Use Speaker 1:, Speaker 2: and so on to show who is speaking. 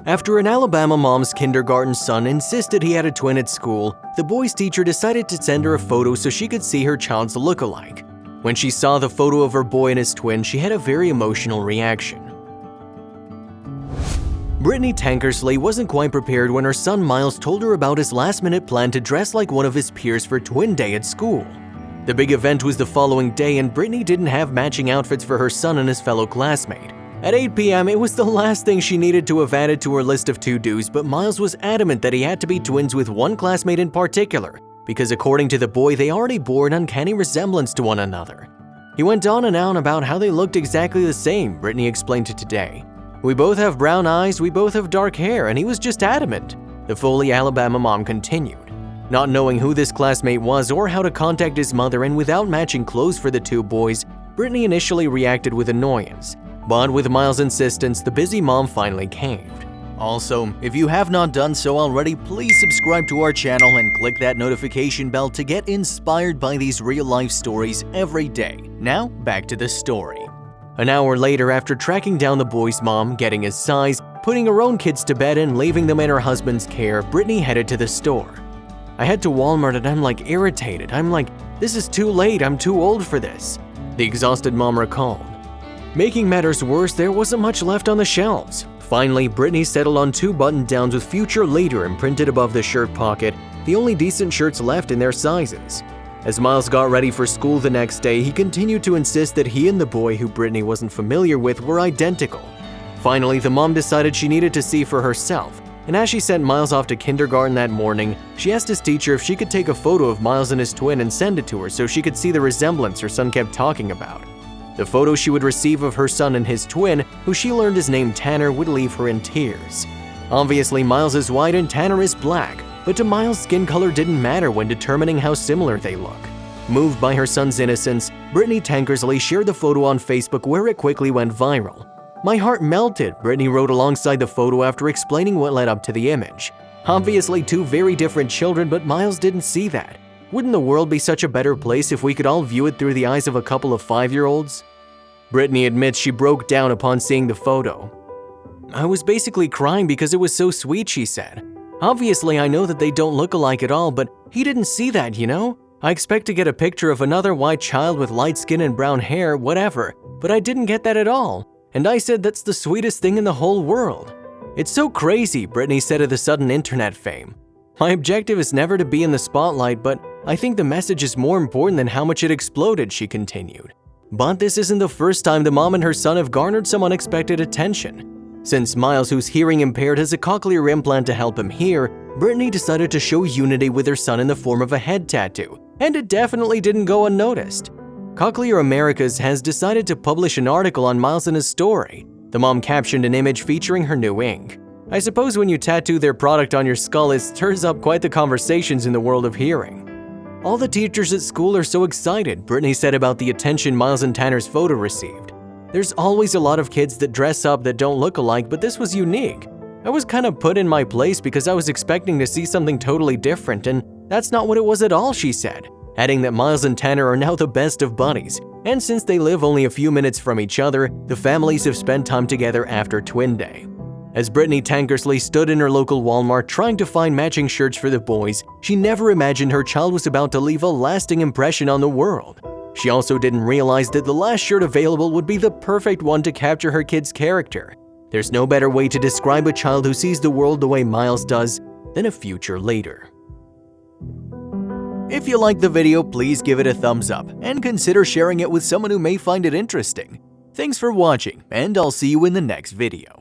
Speaker 1: After an Alabama mom's kindergarten son insisted he had a twin at school, the boy's teacher decided to send her a photo so she could see her child's lookalike. When she saw the photo of her boy and his twin, she had a very emotional reaction. Brittany Tankersley wasn't quite prepared when her son Miles told her about his last-minute plan to dress like one of his peers for Twin Day at school. The big event was the following day, and Brittany didn't have matching outfits for her son and his fellow classmate. At 8 p.m., it was the last thing she needed to have added to her list of to-dos, but Miles was adamant that he had to be twins with one classmate in particular, because according to the boy, they already bore an uncanny resemblance to one another. He went on and on about how they looked exactly the same, Brittany explained to Today. "We both have brown eyes, we both have dark hair, and he was just adamant," the Foley, Alabama mom continued. Not knowing who this classmate was or how to contact his mother and without matching clothes for the two boys, Brittany initially reacted with annoyance. But with Miles' insistence, the busy mom finally caved. Also, if you have not done so already, please subscribe to our channel and click that notification bell to get inspired by these real-life stories every day. Now, back to the story. An hour later, after tracking down the boy's mom, getting his size, putting her own kids to bed and leaving them in her husband's care, Brittany headed to the store. "I head to Walmart and I'm like irritated. I'm like, this is too late, I'm too old for this," the exhausted mom recalled. Making matters worse, there wasn't much left on the shelves. Finally, Brittany settled on 2 button-downs with "Future Later" imprinted above the shirt pocket, the only decent shirts left in their sizes. As Miles got ready for school the next day, he continued to insist that he and the boy, who Brittany wasn't familiar with, were identical. Finally, the mom decided she needed to see for herself, and as she sent Miles off to kindergarten that morning, she asked his teacher if she could take a photo of Miles and his twin and send it to her so she could see the resemblance her son kept talking about. The photo she would receive of her son and his twin, who she learned is named Tanner, would leave her in tears. Obviously, Miles is white and Tanner is black, but to Miles, skin color didn't matter when determining how similar they look. Moved by her son's innocence, Brittany Tankersley shared the photo on Facebook, where it quickly went viral. "My heart melted," Brittany wrote alongside the photo after explaining what led up to the image. Obviously 2 very different children, but Miles didn't see that. Wouldn't the world be such a better place if we could all view it through the eyes of a couple of 5-year-olds? Brittany admits she broke down upon seeing the photo. "I was basically crying because it was so sweet," she said. "Obviously, I know that they don't look alike at all, but he didn't see that, you know? I expect to get a picture of another white child with light skin and brown hair, whatever, but I didn't get that at all. And I said that's the sweetest thing in the whole world." "It's so crazy," Brittany said of the sudden internet fame. "My objective is never to be in the spotlight, but I think the message is more important than how much it exploded," she continued. But this isn't the first time the mom and her son have garnered some unexpected attention. Since Miles, who's hearing impaired, has a cochlear implant to help him hear, Brittany decided to show unity with her son in the form of a head tattoo, and it definitely didn't go unnoticed. Cochlear Americas has decided to publish an article on Miles and his story. The mom captioned an image featuring her new ink. "I suppose when you tattoo their product on your skull, it stirs up quite the conversations in the world of hearing." "All the teachers at school are so excited," Brittany said about the attention Miles and Tanner's photo received. "There's always a lot of kids that dress up that don't look alike, but this was unique. I was kind of put in my place because I was expecting to see something totally different, and that's not what it was at all," she said, adding that Miles and Tanner are now the best of buddies, and since they live only a few minutes from each other, the families have spent time together after Twin Day. As Brittany Tankersley stood in her local Walmart trying to find matching shirts for the boys, she never imagined her child was about to leave a lasting impression on the world. She also didn't realize that the last shirt available would be the perfect one to capture her kid's character. There's no better way to describe a child who sees the world the way Miles does than a future later. If you liked the video, please give it a thumbs up and consider sharing it with someone who may find it interesting. Thanks for watching, and I'll see you in the next video.